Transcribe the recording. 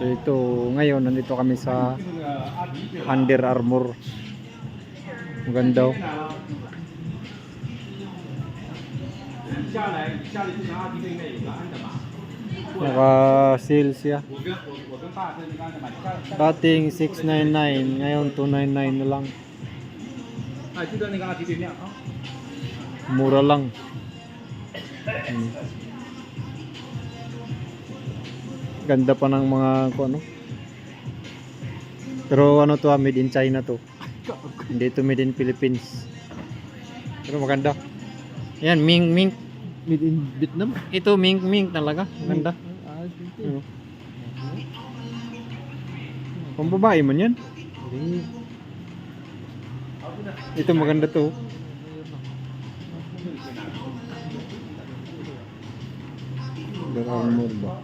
So ito, ngayon nandito kami sa Under Armour. Maganda. Naka-sale siya. Dating 699, ngayon 299 na lang. Mura lang. Ganda pa ng mga ano. Pero ano to, made in China to. Hindi to made in Philippines. Pero maganda. Yan, mink. Made in Vietnam. Ito mink talaga. Maganda. Ano? Pang babae man yan. Ito maganda to. Under Armour ba?